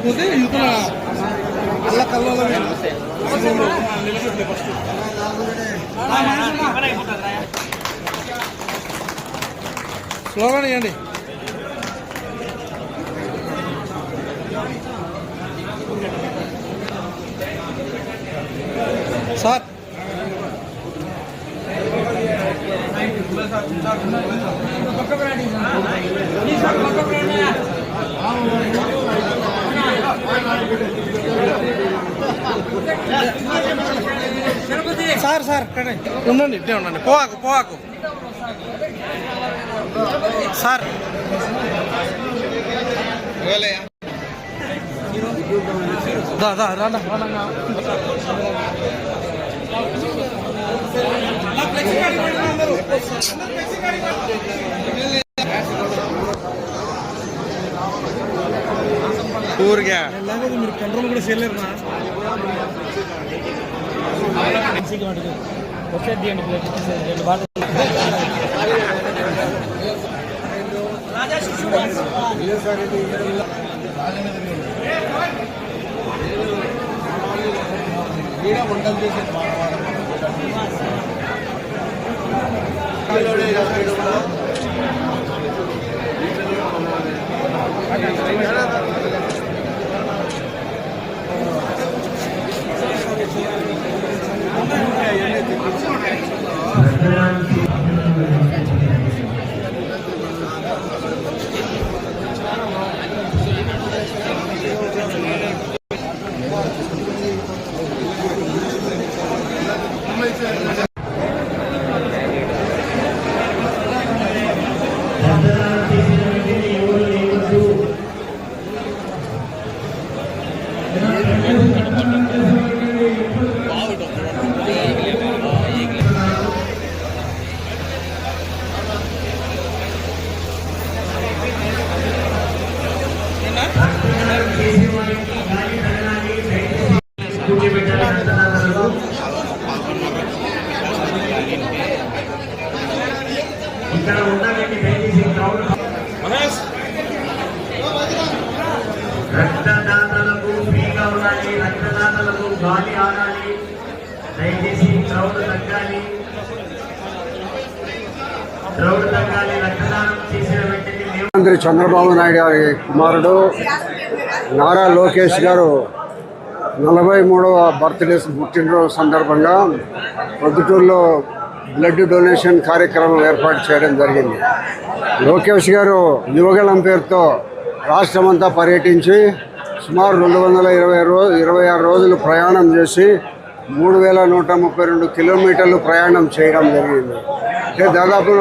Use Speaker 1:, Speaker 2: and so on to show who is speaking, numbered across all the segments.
Speaker 1: లేకపోతే యువతల అల్ల కల్లో స్లోగా ఇవ్వండి. సార్ సార్ సార్ ఉండండి, ఇట్టే ఉండండి, పోవాకు సార్. రానా ఊరిగా మీరు కంట్రోల్ కూడా చేయలేరు. వంటలు చేసే రక్తదాతలకు ఫ్రీగా ఉండాలి, రక్తదాతలకు గాలి ఆడాలి, దయచేసి క్రౌడ్ తగ్గాలి, రక్తదానం చేసిన వెంటనే ముఖ్యమంత్రి చంద్రబాబు నాయుడు గారి కుమారుడు నారా లోకేష్ గారు 43వ బర్త్డే పుట్టినరోజు సందర్భంగా పొద్దుటూరులో బ్లడ్ డొనేషన్ కార్యక్రమం ఏర్పాటు చేయడం జరిగింది. లోకేష్ గారు యువగళం పేరుతో రాష్ట్రమంతా పర్యటించి సుమారు 226 రోజులు ప్రయాణం చేసి 3132 కిలోమీటర్లు ప్రయాణం చేయడం జరిగింది. అంటే దాదాపు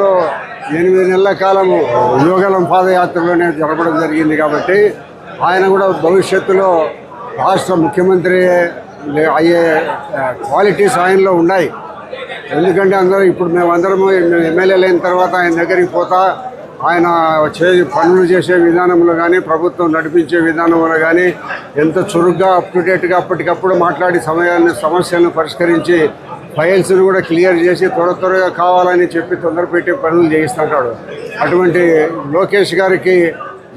Speaker 1: 8 నెలల కాలము యువగళం పాదయాత్రలోనే జరపడం జరిగింది. కాబట్టి ఆయన కూడా భవిష్యత్తులో రాష్ట్ర ముఖ్యమంత్రి అయ్యే క్వాలిటీస్ ఆయనలో ఉన్నాయి. ఎందుకంటే అందరూ ఇప్పుడు మేమందరము ఎమ్మెల్యేలు అయిన తర్వాత ఆయన దగ్గరికి పోతా ఆయన పనులు చేసే విధానంలో కానీ ప్రభుత్వం నడిపించే విధానంలో కానీ ఎంత చురుగ్గా అప్డేట్గా అప్పటికప్పుడు మాట్లాడి సమస్యలను పరిష్కరించి ఫైల్స్ను కూడా క్లియర్ చేసి త్వరగా కావాలని చెప్పి తొందరపెట్టి పనులు చేయిస్తుంటాడు. అటువంటి లోకేష్ గారికి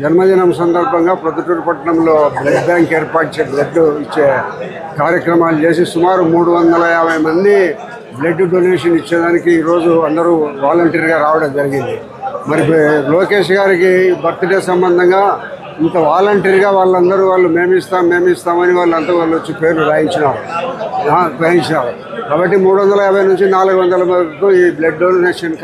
Speaker 1: జన్మదినం సందర్భంగా ప్రొద్దుటూరు పట్టణంలో బ్లడ్ బ్యాంక్ ఏర్పాటు బ్లడ్ ఇచ్చే కార్యక్రమాలు చేసి సుమారు 350 మంది బ్లడ్ డొనేషన్ ఇచ్చేదానికి ఈరోజు అందరూ వాలంటీర్గా రావడం జరిగింది. మరి లోకేష్ గారికి బర్త్డే సంబంధంగా ఇంత వాలంటీర్గా వాళ్ళు మేమిస్తామని వాళ్ళంతా వచ్చి పేర్లు రాయించినారు. కాబట్టి 350 నుంచి 400 వరకు ఈ బ్లడ్ డొనేషన్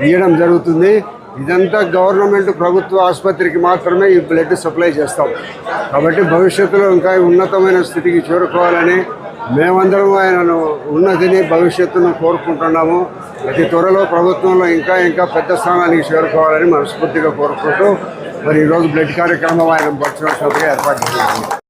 Speaker 1: ఇవ్వడం జరుగుతుంది. ఇదంతా గవర్నమెంట్ ప్రభుత్వ ఆసుపత్రికి మాత్రమే ఈ బ్లడ్ సప్లై చేస్తాం. కాబట్టి భవిష్యత్తులో ఇంకా ఉన్నతమైన స్థితికి చేరుకోవాలని మేమందరం ఆయనను ఉన్నతిని భవిష్యత్తును కోరుకుంటున్నాము. అతి త్వరలో ప్రభుత్వంలో ఇంకా పెద్ద స్థానానికి చేరుకోవాలని మనస్ఫూర్తిగా కోరుకుంటూ మరి ఈరోజు బ్లడ్ కార్యక్రమం ఆయన పక్షుల సభగా ఏర్పాటు చేయాలి.